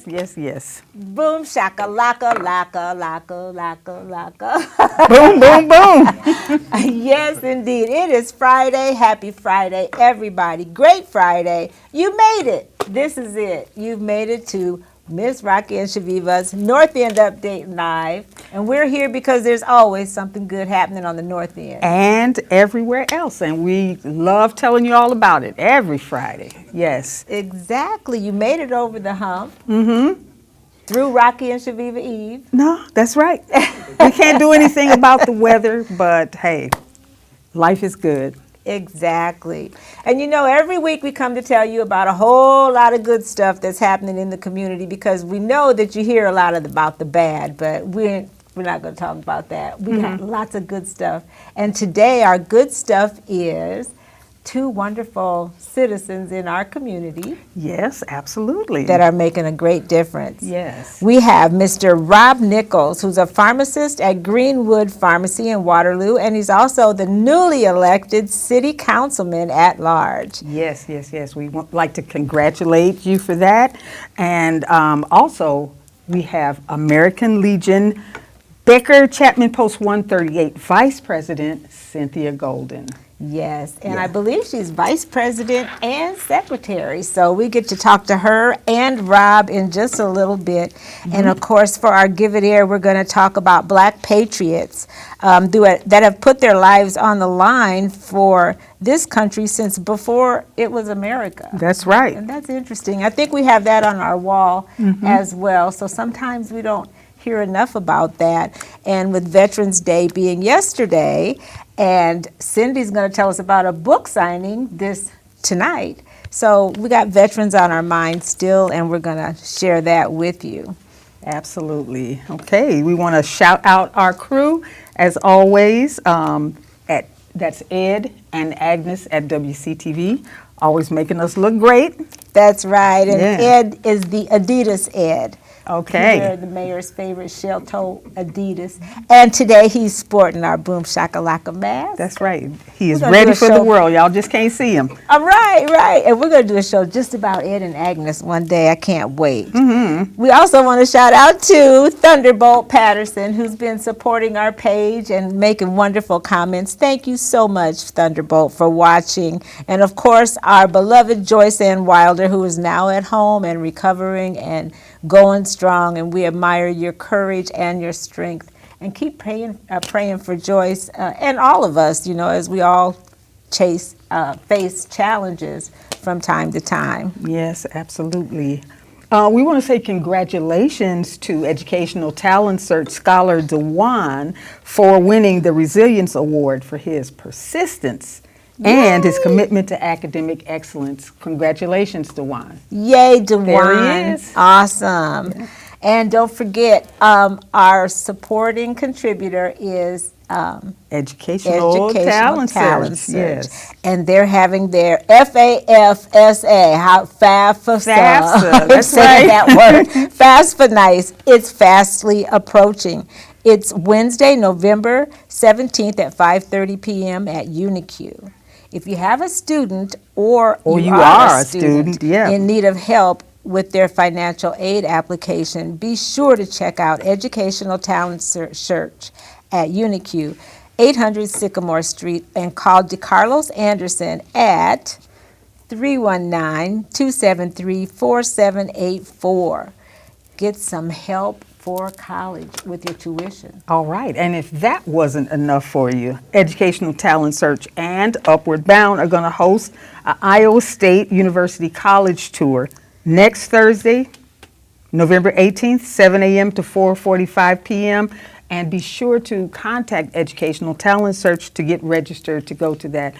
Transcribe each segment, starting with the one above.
Yes, yes, yes. Boom, shaka, laka, laka, laka, laka, laka. Boom, boom, boom. Yes, indeed. It is Friday. Happy Friday, everybody. Great Friday. You made it. This is it. You've made it to Miss Rocki and Chaveevah's North End Update Live. And we're here because there's always something good happening on the North End. And everywhere else. And we love telling you all about it every Friday. Yes. Exactly. You made it over the hump. Mm-hmm. Through Rocki and Chaveevah Eve. No, that's right. We can't do anything about the weather, but hey, life is good. Exactly. And you know, every week we come to tell you about a whole lot of good stuff that's happening in the community, because we know that you hear a lot about the bad, but we're not going to talk about that. We got lots of good stuff. And today our good stuff is two wonderful citizens in our community. Yes, absolutely. That are making a great difference. Yes. We have Mr. Rob Nichols, who's a pharmacist at Greenwood Pharmacy in Waterloo, and he's also the newly elected city councilman at large. Yes, yes, yes. We would like to congratulate you for that. And also, we have American Legion Becker, Chapman Post 138, Vice President Cynthia Golden. Yes, and I believe she's vice president and secretary, so we get to talk to her and Rob in just a little bit. And of course, for our Give It Air, we're going to talk about Black patriots that have put their lives on the line for this country since before it was America. That's right. And that's interesting. I think we have that on our wall as well, so sometimes we don't hear enough about that. And with Veterans Day being yesterday, and Cindy's going to tell us about a book signing tonight. So we got veterans on our mind still, and we're going to share that with you. Absolutely. Okay, we want to shout out our crew, as always, that's Ed and Agnes at WCTV, always making us look great. That's right, and Ed is the Adidas Ed. Okay. They're the mayor's favorite shell-toe Adidas. And today he's sporting our Boom Shakalaka mask. That's right. He is ready for the world. Y'all just can't see him. All right, right. And we're going to do a show just about Ed and Agnes one day. I can't wait. We also want to shout out to Thunderbolt Patterson, who's been supporting our page and making wonderful comments. Thank you so much, Thunderbolt, for watching. And, of course, our beloved Joyce Ann Wilder, who is now at home and recovering and going strong, and we admire your courage and your strength. And keep praying for Joyce and all of us, you know, as we all face challenges from time to time. Yes, absolutely. We want to say congratulations to Educational Talent Search scholar DeJuan for winning the Resilience Award for his persistence and his commitment to academic excellence. Congratulations, DeJuan. Yay, DeJuan. There he is. Awesome. Yeah. And don't forget, our supporting contributor is Educational Talent Search. Yes. And they're having their FAFSA, FAFSA. That's right. That word. Fast for nice. It's fastly approaching. It's Wednesday, November 17th at 5:30 p.m. at UNIQ. If you have a student or you are a student in need of help with their financial aid application, be sure to check out Educational Talent Search at UNIQ, 800 Sycamore Street, and call DeCarlos Anderson at 319-273-4784. Get some help for college with your tuition. All right, and if that wasn't enough for you, Educational Talent Search and Upward Bound are going to host an Iowa State University College Tour next Thursday, November 18th, 7 a.m. to 4:45 p.m. And be sure to contact Educational Talent Search to get registered to go to that.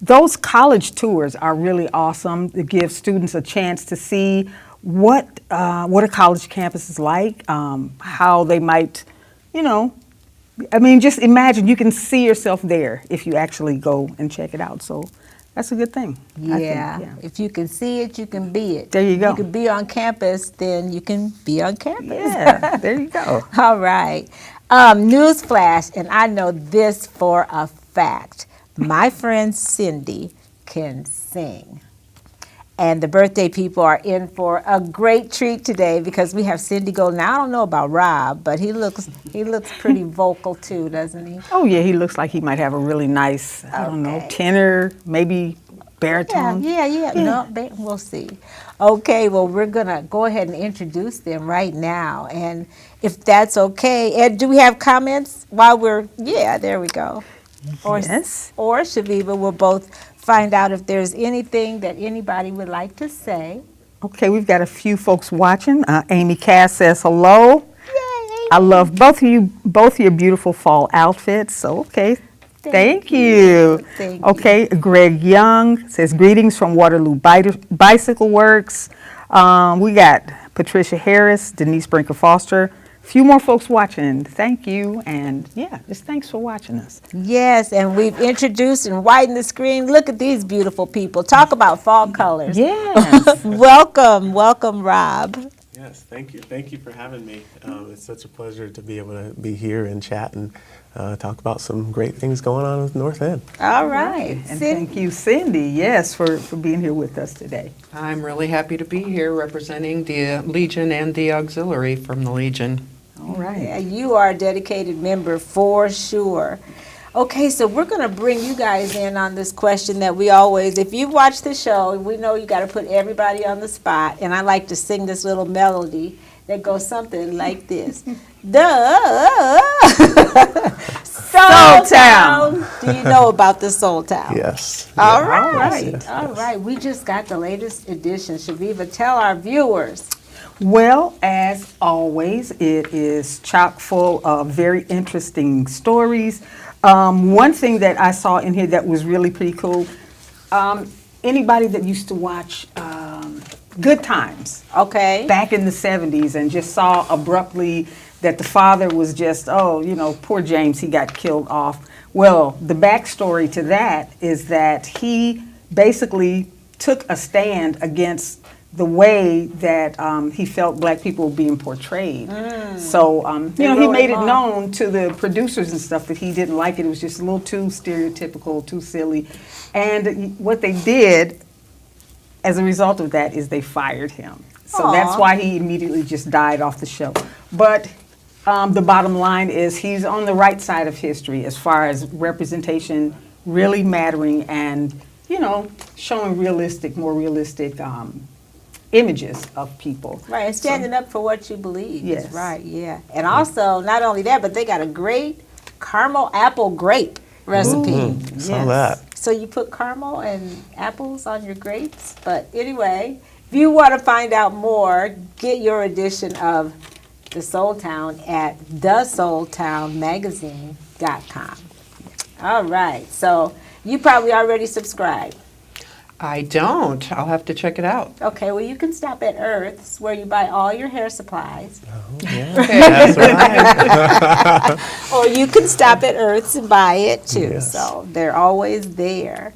Those college tours are really awesome. It gives students a chance to see what a college campus is like, how they might, I mean, just imagine you can see yourself there if you actually go and check it out. So that's a good thing. Yeah. If you can see it, you can be it. There you go. If you can be on campus, then you can be on campus. Yeah, there you go. All right. Newsflash, and I know this for a fact. My friend Cindy can sing. And the birthday people are in for a great treat today because we have Cindy Golden. Now, I don't know about Rob, but he looks pretty vocal too, doesn't he? Oh yeah, he looks like he might have a really nice, I don't know, Okay. tenor, maybe baritone. Yeah. No, we'll see. Okay, well, we're going to go ahead and introduce them right now. And if that's okay, Ed, do we have comments while there we go. Yes. Or Chaveevah will both find out if there's anything that anybody would like to say. Okay, we've got a few folks watching. Amy Cass says hello. Yay! I love both of your beautiful fall outfits. So, okay, thank you. Thank you. Okay, Greg Young says greetings from Waterloo Bicycle Works. We got Patricia Harris, Denise Brinker Foster. A few more folks watching. Thank you, and yeah, just thanks for watching us. Yes, and we've introduced and widened the screen. Look at these beautiful people. Talk about fall colors. Yes. Welcome, Rob. Yes, thank you. Thank you for having me. It's such a pleasure to be able to be here and chat and talk about some great things going on with North End. All right. And thank you, Cindy, yes, for being here with us today. I'm really happy to be here representing the Legion and the Auxiliary from the Legion. All right. Yeah, you are a dedicated member for sure. Okay, so we're going to bring you guys in on this question that we always, if you watch the show, we know you got to put everybody on the spot, and I like to sing this little melody that goes something like this. Soul Town. Do you know about the Soul Town? Yes. All Yeah. right. Yes, All yes. right. We just got the latest edition. Chaveevah, tell our viewers. Well, as always, it is chock full of very interesting stories. One thing that I saw in here that was really pretty cool, anybody that used to watch Good Times Okay. back in the 70s and just saw abruptly that the father was just, poor James, he got killed off. Well, the backstory to that is that he basically took a stand against the way that he felt black people were being portrayed. So, he wrote made him it off. known to the producers and stuff that he didn't like it. It was just a little too stereotypical, too silly. And what they did as a result of that is they fired him. So that's Aw. why he immediately just died off the show. But the bottom line is he's on the right side of history as far as representation really mattering and, showing more realistic images of people. Right, and standing up for what you believe. Yes. Right, yeah. And also, not only that, but they got a great caramel apple grape recipe. Saw that. So you put caramel and apples on your grapes. But anyway, if you want to find out more, get your edition of The Soul Town at thesoultownmagazine.com. All right, so you probably already subscribed. I don't. I'll have to check it out. Okay, well, you can stop at Earth's where you buy all your hair supplies. That's right. Or you can stop at Earth's and buy it too. Yes. So they're always there.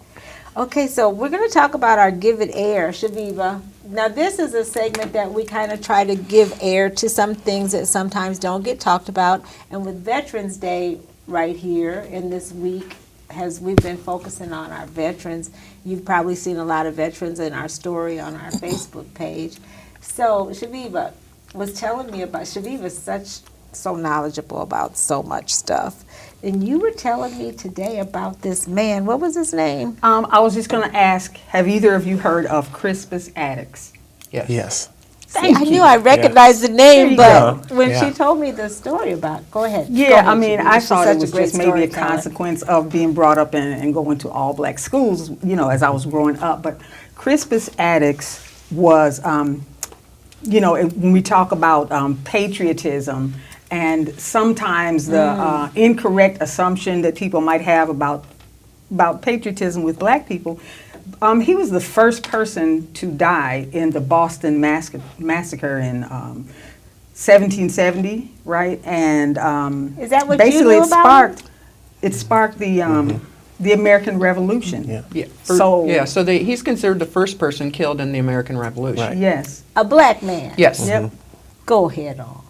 Okay, so we're going to talk about our Give It Air, Chaveevah. Now, this is a segment that we kind of try to give air to some things that sometimes don't get talked about. And with Veterans Day right here in this week, as we've been focusing on our veterans, you've probably seen a lot of veterans in our story on our Facebook page. So Chaveevah was telling me about, Chaveevah's so knowledgeable about so much stuff. And you were telling me today about this man. What was his name? I was just going to ask, have either of you heard of Crispus Attucks? Yes. Yes. See, I knew I recognized the name, There you but go. when Yeah. she told me the story about, go ahead. Yeah, Go I ahead, mean, Chaveevah. I She's thought such it was great just maybe a storyteller. consequence of being brought up and going to all black schools, as I was growing up. But Crispus Attucks was, when we talk about patriotism and sometimes the incorrect assumption that people might have about patriotism with black people, he was the first person to die in the Boston massacre in 1770, right? And Is that what basically you knew about? it sparked the American Revolution. Yeah. Yeah. So- He's considered the first person killed in the American Revolution. Right. Yes, A black man. Yes. yep, Go ahead on.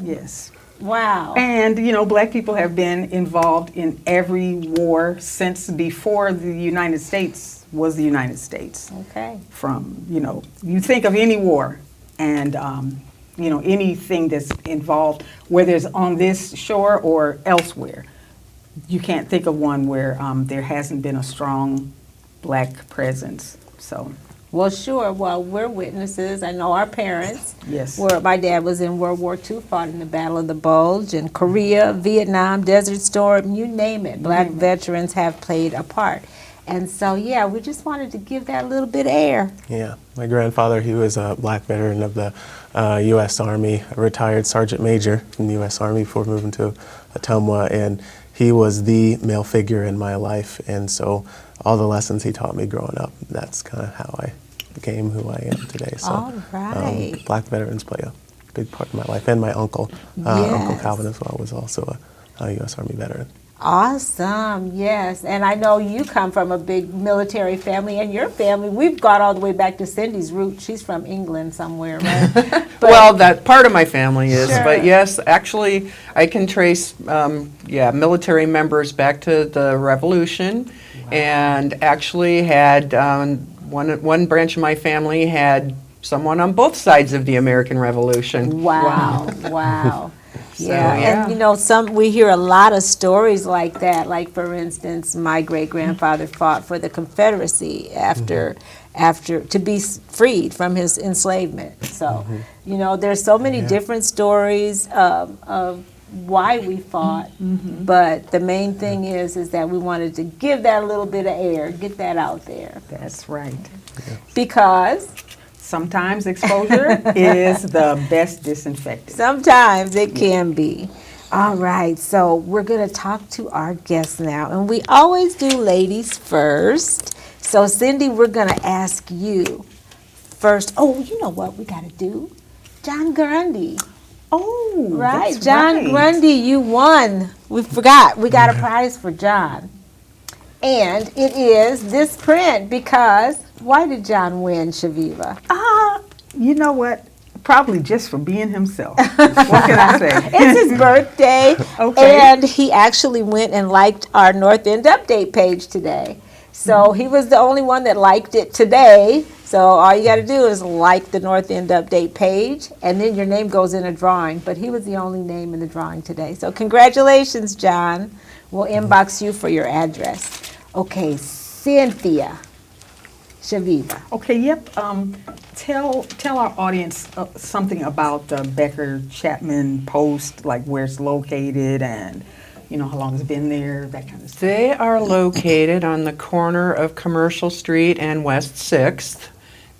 yes. Wow. And, black people have been involved in every war since before the United States was the United States. Okay. From, you think of any war and, anything that's involved, whether it's on this shore or elsewhere. You can't think of one where there hasn't been a strong black presence. So, Well, sure. Well, we're witnesses. I know our parents. yes. My dad was in World War II, fought in the Battle of the Bulge, in Korea, Vietnam, Desert Storm, you name it. Black veterans have played a part. And so, yeah, we just wanted to give that a little bit of air. Yeah, my grandfather, he was a black veteran of the U.S. Army, a retired sergeant major in the U.S. Army before moving to Ottumwa, and he was the male figure in my life. And so all the lessons he taught me growing up, that's kind of how I became who I am today. So All right. black veterans play a big part of my life. And my uncle, Uncle Yes. Calvin as well, was also a U.S. Army veteran. Awesome, yes. And I know you come from a big military family, and your family, we've gone all the way back to Cindy's roots. She's from England somewhere, right? Well, that part of my family is, Sure. but yes, actually, I can trace, military members back to the Revolution, and actually had one branch of my family had someone on both sides of the American Revolution. Wow, wow. Yeah, yeah. and we hear a lot of stories like that. Like, for instance, my great-grandfather fought for the Confederacy after to be freed from his enslavement. So, there's so many different stories of why we fought, but the main thing is that we wanted to give that a little bit of air, get that out there. That's right. Because Sometimes exposure is the best disinfectant. sometimes it can be. All right, so we're going to talk to our guests now, and we always do ladies first. So, Cindy, we're going to ask you first. Oh, you know what we got to do? John Grundy, Oh, right? that's John right. Grundy, you won. We forgot. We got a prize for John. And it is this print because, why did John win, Chaveevah? You know what? Probably just for being himself. What can I say? It's his birthday, Okay. and he actually went and liked our North End Update page today. So he was the only one that liked it today. So all you got to do is like the North End Update page, and then your name goes in a drawing. But he was the only name in the drawing today. So congratulations, John. We'll inbox you for your address. Okay, Cynthia. Chaveevah. Okay, yep. Tell our audience something about the Becker Chapman post, like where it's located and, how long it's been there, that kind of stuff. They are located on the corner of Commercial Street and West 6th.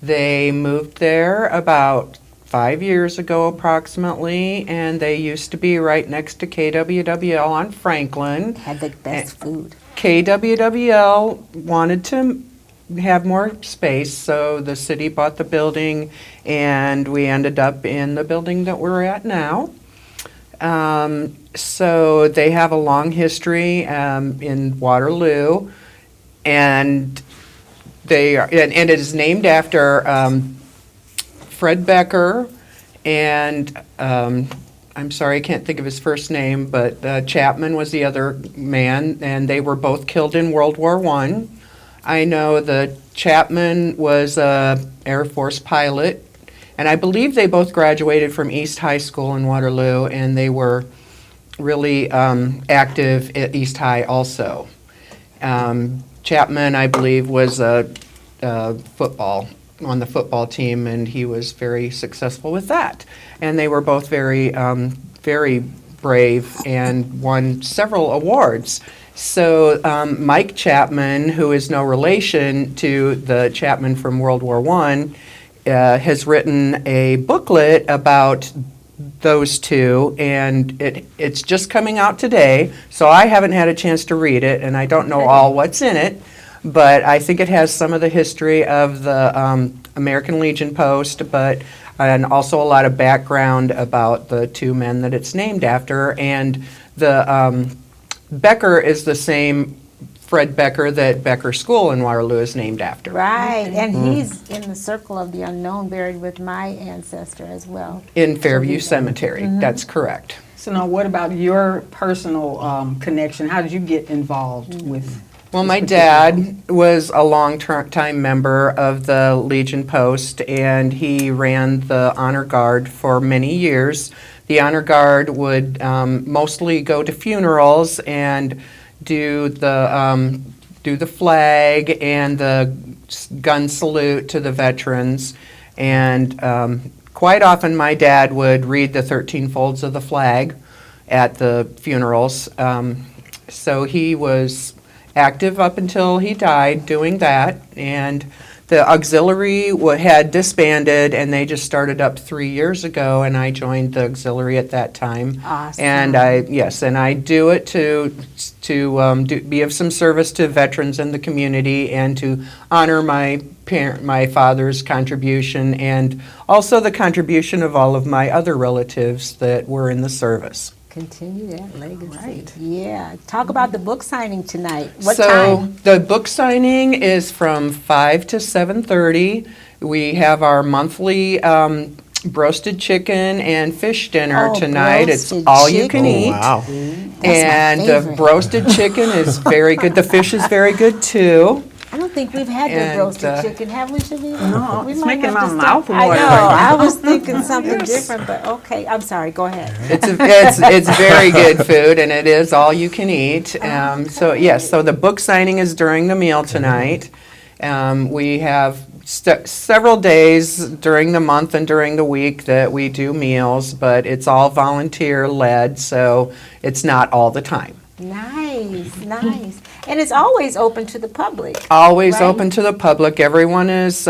They moved there about 5 years ago approximately, and they used to be right next to KWWL on Franklin. Had the best food. KWWL wanted to have more space, so the city bought the building, and we ended up in the building that we're at now. So they have a long history in Waterloo, and it is named after Fred Becker, and I'm sorry, I can't think of his first name, but Chapman was the other man, and they were both killed in World War I. I know the Chapman was an Air Force pilot, and I believe they both graduated from East High School in Waterloo, and they were really active at East High also. Chapman, I believe, was on the football team, and he was very successful with that. And they were both very, very brave and won several awards. So Mike Chapman, who is no relation to the Chapman from World War I, has written a booklet about those two, and it's just coming out today, so I haven't had a chance to read it, and I don't know all what's in it, but I think it has some of the history of the American Legion post, and also a lot of background about the two men that it's named after, and the Becker is the same Fred Becker that Becker School in Waterloo is named after. Right, and he's in the circle of the unknown, buried with my ancestor as well. In Fairview Cemetery, that's correct. So now what about your personal connection? How did you get involved with Well, my dad was a long-time member of the Legion Post, and he ran the Honor Guard for many years. The Honor Guard would mostly go to funerals and do the flag and the gun salute to the veterans. And quite often my dad would read the 13 folds of the flag at the funerals. So he was active up until he died doing that. And the auxiliary had disbanded, and they just started up 3 years ago, and I joined the auxiliary at that time. Awesome. And I do it to be of some service to veterans in the community and to honor my father's contribution, and also the contribution of all of my other relatives that were in the service. Continue that legacy. Right. Yeah. Talk about the book signing tonight. What So time? the book signing is from 5 to 7:30. We have our monthly roasted chicken and fish dinner Oh, tonight. It's roasted all you can chicken. eat. Wow. And the favorite. roasted chicken is very good. The fish is very good too. I don't think we've had the And, roasted chicken, have we, Chaveevah? No, We it's might making have to my stop- mouth water I know. right now. I was thinking something different, but okay. I'm sorry. Go ahead. It's very good food, and it is all you can eat. So yes, so the book signing is during the meal tonight. We have several days during the month and during the week that we do meals, but it's all volunteer led, so it's not all the time. Nice, nice. And it's always open to the public. Always Right. open to the public. Everyone is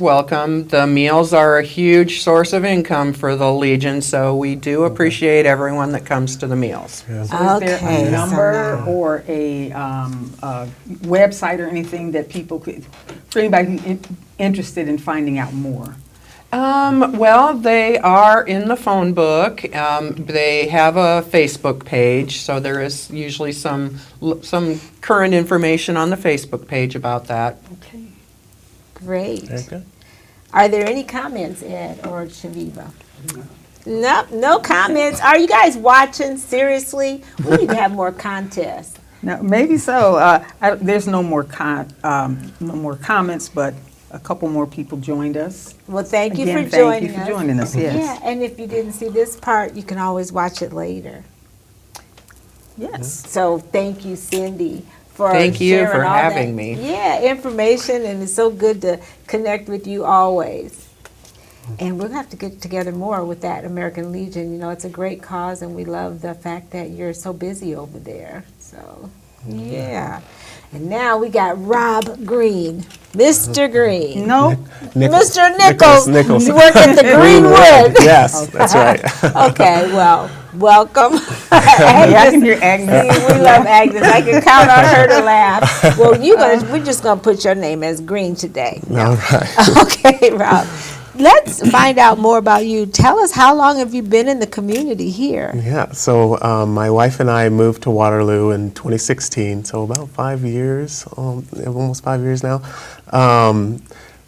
welcome. The meals are a huge source of income for the Legion, so we do appreciate everyone that comes to the meals. So is there Okay, a number so- or a website or anything that people could, for anybody who's interested in finding out more? Well, they are in the phone book. They have a Facebook page, so there is usually some current information on the Facebook page about that. Okay. Great. Very good. Are there any comments, Ed or Chaveevah? No comments. Are you guys watching? Seriously? We need to have more contests. Now, maybe so. There's no more comments, but a couple more people joined us. Well, thank you Again, for joining thank you us. for joining us. Yes. Yeah, and if you didn't see this part, you can always watch it later. Yes. So thank you, Cindy, for Thank you sharing for all having that, me. Yeah, information, and it's so good to connect with you always. And we'll have to get together more with that American Legion. You know, it's a great cause, and we love the fact that you're so busy over there. So, yeah. And now we got Rob Green, Mr. Green. No. Mr. Nichols, Nichols. you work at the Greenwood. Yes, that's right. Okay, well, welcome. Hey, I can hear Agnes. We love Agnes. I can count on her to laugh. Well, we're just gonna put your name as Green today. All right. Okay, Rob. Let's find out more about you. Tell us, how long have you been in the community here? Yeah, so my wife and I moved to Waterloo in 2016, so about 5 years, almost 5 years now.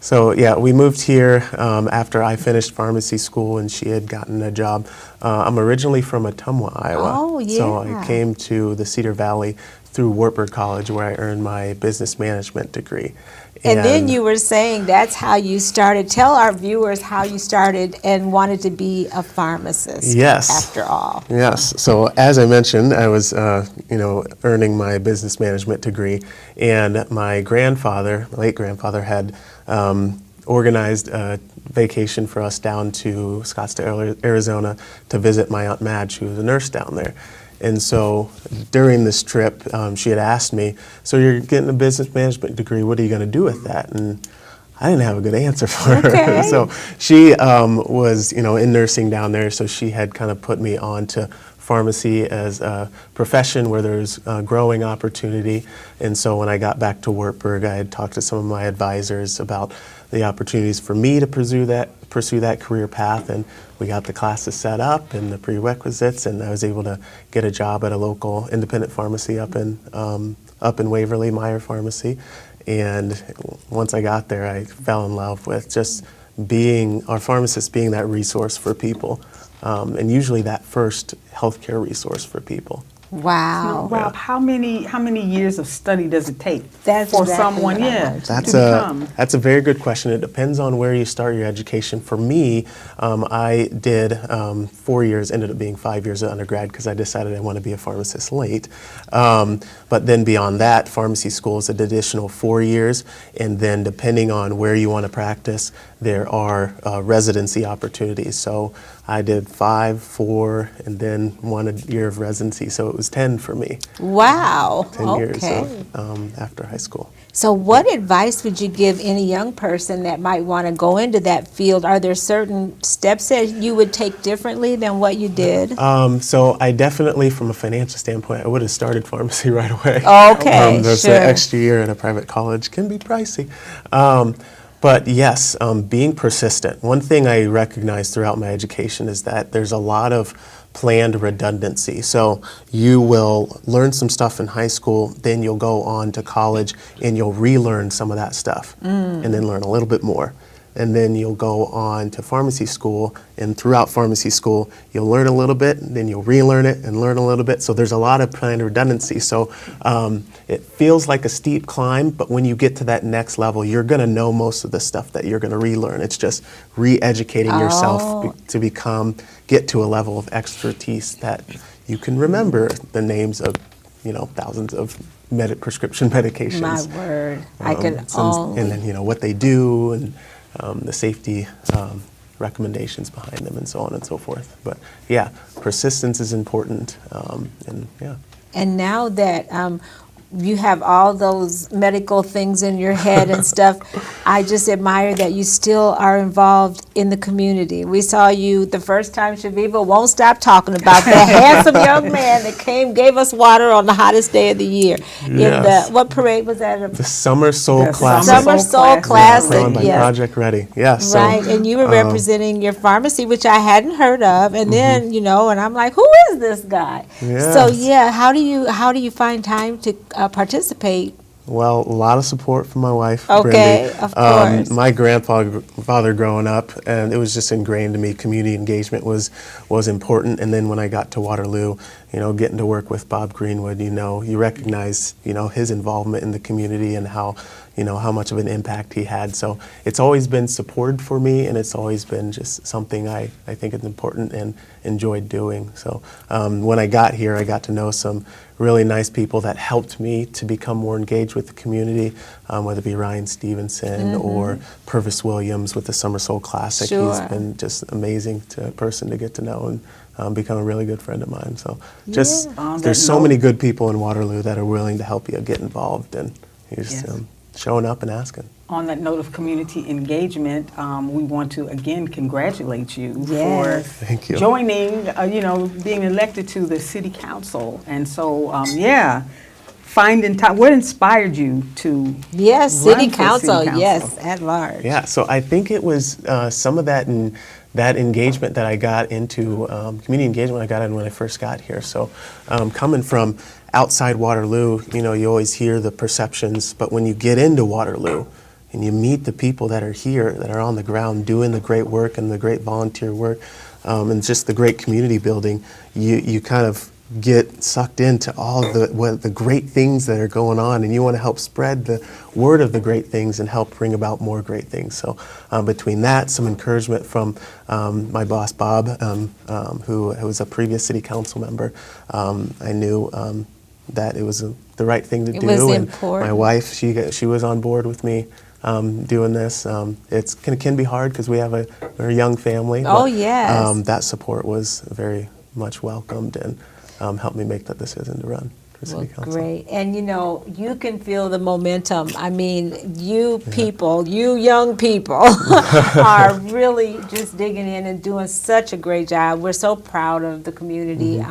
So yeah, we moved here after I finished pharmacy school and she had gotten a job. I'm originally from Ottumwa, Iowa. Oh, So yeah. I came to the Cedar Valley through Wartburg College where I earned my business management degree. And then you were saying that's how you started. Tell our viewers how you started and wanted to be a pharmacist. Yes. After all. Yes. So as I mentioned, I was, earning my business management degree, and my grandfather, my late grandfather, had organized a vacation for us down to Scottsdale, Arizona, to visit my Aunt Madge, who was a nurse down there. And so during this trip, she had asked me, so you're getting a business management degree, what are you going to do with that? And I didn't have a good answer for Okay. her. So she was, in nursing down there, so she had kind of put me on to pharmacy as a profession where there's growing opportunity. And so when I got back to Wartburg, I had talked to some of my advisors about the opportunities for me to pursue that career path, and we got the classes set up and the prerequisites, and I was able to get a job at a local independent pharmacy up in Waverly, Meyer Pharmacy. And once I got there, I fell in love with just being our pharmacist, being that resource for people, and usually that first healthcare resource for people. Wow. Wow, how many years of study does it take That's for exactly someone, what I yeah, wanted to to That's a very good question. It depends on where you start your education. For me, I did 4 years, ended up being 5 years of undergrad because I decided I want to be a pharmacist late. But then beyond that, pharmacy school is an additional 4 years, and then depending on where you want to practice, there are residency opportunities. So I did 5, 4, and then 1 year of residency, so it was 10 for me. Wow. 10 years Okay. of, after high school. So what advice would you give any young person that might want to go into that field? Are there certain steps that you would take differently than what you did? So I definitely, from a financial standpoint, I would have started pharmacy right away. Okay, There's sure. an extra year at a private college can be pricey. But yes, being persistent. One thing I recognized throughout my education is that there's a lot of planned redundancy. So you will learn some stuff in high school, then you'll go on to college and you'll relearn some of that stuff and then learn a little bit more. And then you'll go on to pharmacy school, and throughout pharmacy school, you'll learn a little bit, and then you'll relearn it and learn a little bit. So there's a lot of planned redundancy. So it feels like a steep climb, but when you get to that next level, you're going to know most of the stuff that you're going to relearn. It's just re-educating yourself to get to a level of expertise that you can remember the names of, thousands of prescription medications. My word. I can And then, what they do and the safety recommendations behind them and so on and so forth. But yeah, persistence is important, and yeah. And now that you have all those medical things in your head and stuff, I just admire that you still are involved in the community. We saw you the first time, Chaveevah won't stop talking about that handsome young man that gave us water on the hottest day of the year. Yes. What parade was that? The Summer Soul The Classic. Summer Soul Classic, Put on by yes. Project Ready. Yeah, so, Right, and you were representing your pharmacy, which I hadn't heard of, and then and I'm like, who is this guy? So Yes. yeah, how do you find time to participate? Well, a lot of support from my wife, Okay, Brindy. of course. My grandfather growing up, and it was just ingrained to me, community engagement was important. And then when I got to Waterloo, getting to work with Bob Greenwood, you recognize, his involvement in the community and how much of an impact he had. So it's always been supported for me, and it's always been just something I think is important and enjoyed doing. So when I got here, I got to know some really nice people that helped me to become more engaged with the community, whether it be Ryan Stevenson or Purvis Williams with the Summer Soul Classic. Sure. He's been just amazing person to get to know and become a really good friend of mine. So On that there's so note- many good people in Waterloo that are willing to help you get involved, and you just Yes. showing up and asking. On that note of community engagement, we want to again congratulate you Yes. Thank you. for joining, being elected to the city council. And so, finding time. What inspired you to Yes, run city for council, city yes, council? at large. Yeah, so I think it was some of that and that engagement that I got into, community engagement I got in when I first got here. So coming from outside Waterloo, you always hear the perceptions, but when you get into Waterloo and you meet the people that are here, that are on the ground doing the great work and the great volunteer work, and just the great community building, you kind of get sucked into all the great things that are going on, and you want to help spread the word of the great things and help bring about more great things. So between that, some encouragement from my boss Bob, who was a previous city council member, I knew that it was the right thing to It do. was and important. my wife, she was on board with me doing this. It can be hard because we have a young family. Oh, but, yes. that support was very much welcomed and helped me make that decision to run for city council. Great. And you can feel the momentum. I mean, you young people are really just digging in and doing such a great job. We're so proud of the community.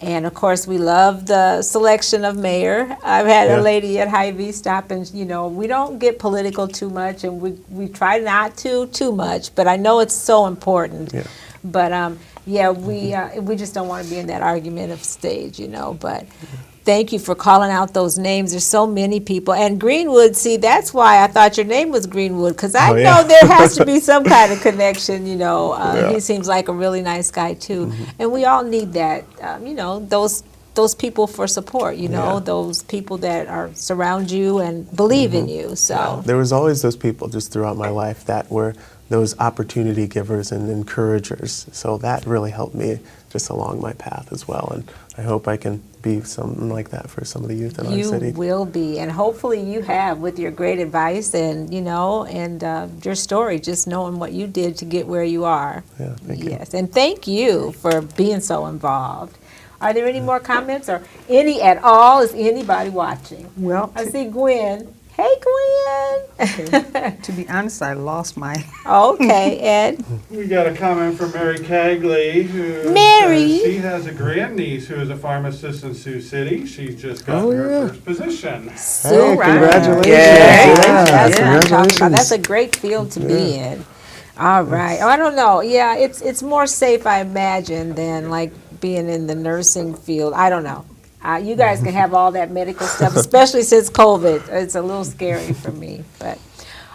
And of course, we love the selection of mayor. I've had a lady at Hy-Vee stop and, we don't get political too much, and we try not to too much, but I know it's so important. Yeah. But we just don't want to be in that argumentative stage, but thank you for calling out those names. There's so many people. And Greenwood, see, that's why I thought your name was Greenwood, because I know there has to be some kind of connection, He seems like a really nice guy, too. And we all need that, those those people for support, you know, Yeah. those people that are surround you and believe in you. So There was always those people just throughout my life that were those opportunity givers and encouragers. So that really helped me just along my path as well. And I hope I can be something like that for some of the youth in our you city. will be, and hopefully you have with your great advice and, you know, and your story, just knowing what you did to get where you are. Yeah, thank you. Yes, and thank you for being so involved. Are there any more comments or any at all? Is anybody watching? Well, I see Gwen. Hey, Gwen. to be honest, I lost my. Okay, Ed. We got a comment from Mary Cagley, who Mary. says she has a grandniece who is a pharmacist in Sioux City. She's just gotten her first position. Hey, Right. congratulations. Yeah. That's what I'm talking about. Congratulations. That's a great field to be in. All right. Oh, I don't know. Yeah, it's more safe, I imagine, than like being in the nursing field. I don't know. You guys can have all that medical stuff, especially since COVID. It's a little scary for me, but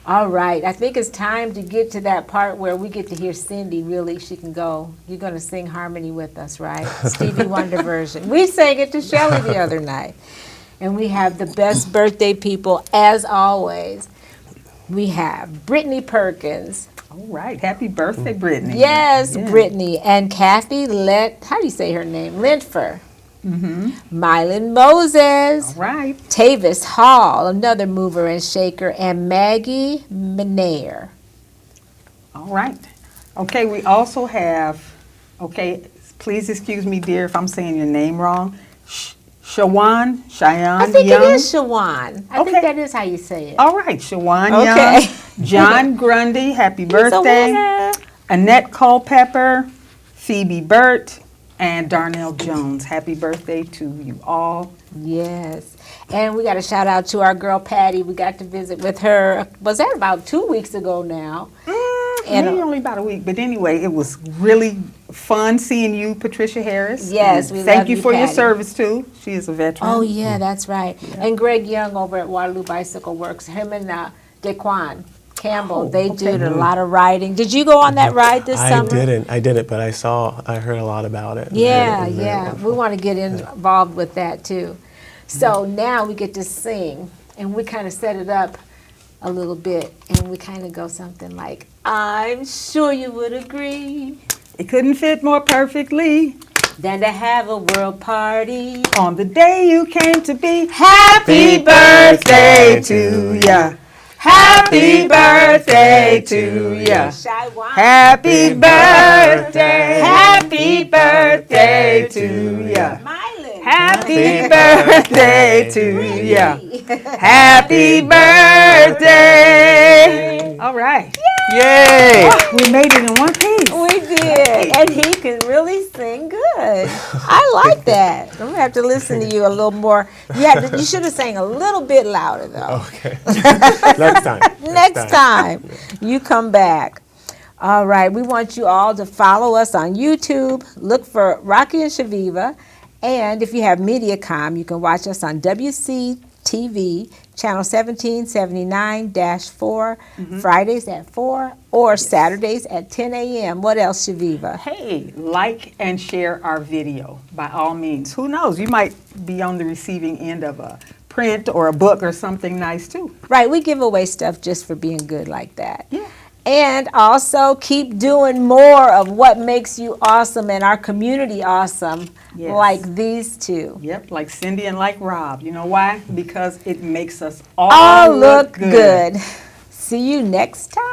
all right. I think it's time to get to that part where we get to hear Cindy. Really, she can go. You're going to sing harmony with us, right? Stevie Wonder version. We sang it to Shelley the other night, and we have the best birthday people as always. We have Brittany Perkins. All right. Happy birthday, Brittany. Yes, Yeah. Brittany and Kathy how do you say her name? Lintfer. Mylan Moses. All right. Tavis Hall, another mover and shaker, and Maggie Menair. All right. Okay, we also have, please excuse me, dear, if I'm saying your name wrong. Cheyenne I think Young. it is Shawan. I Okay. think that is how you say it. All right, Cheyenne Okay. Young. John Grundy, happy He's a birthday. winner. Annette Culpepper, Phoebe Burt, and Darnell Jones. Happy birthday to you all. Yes. And we got a shout out to our girl Patty. We got to visit with her. Was that about 2 weeks ago now? And, Maybe only about a week, but anyway, it was really fun seeing you, Patricia Harris. Yes, And we thank love you you, for your Patty. service too. She is a veteran. Oh, yeah, that's right. And Greg Young over at Waterloo Bicycle Works, him and Daquan Campbell, they did a lot of riding. Did you go on that ride this summer? I didn't, but I heard a lot about it. Yeah, It was very yeah. wonderful. We want to get involved with that too. So now we get to sing, and we kind of set it up a little bit, and we kind of go something like, I'm sure you would agree It couldn't fit more perfectly than to have a world party. on the day you came to be. Happy birthday to ya. Happy birthday to ya. Shy Wine. Happy birthday. Happy birthday to ya. Mylan. Happy birthday to ya. Happy birthday. All right. Yay! We made it in one piece. We did, and he can really sing good. I like that. I'm gonna have to listen to you a little more. You should have sang a little bit louder though. Okay. Next time. Next time you come back. All right, we want you all to follow us on YouTube. Look for Rocki and Chaveevah, and if you have MediaCom, you can watch us on WCTV. Channel 1779-4, Fridays at 4, or Saturdays at 10 a.m. What else, Chaveevah? Hey, like and share our video by all means. Who knows? You might be on the receiving end of a print or a book or something nice too. Right, we give away stuff just for being good like that. Yeah. And also keep doing more of what makes you awesome and our community awesome, Yes. like these two. Yep, like Cindy and like Rob. You know why? Because it makes us All look good. See you next time.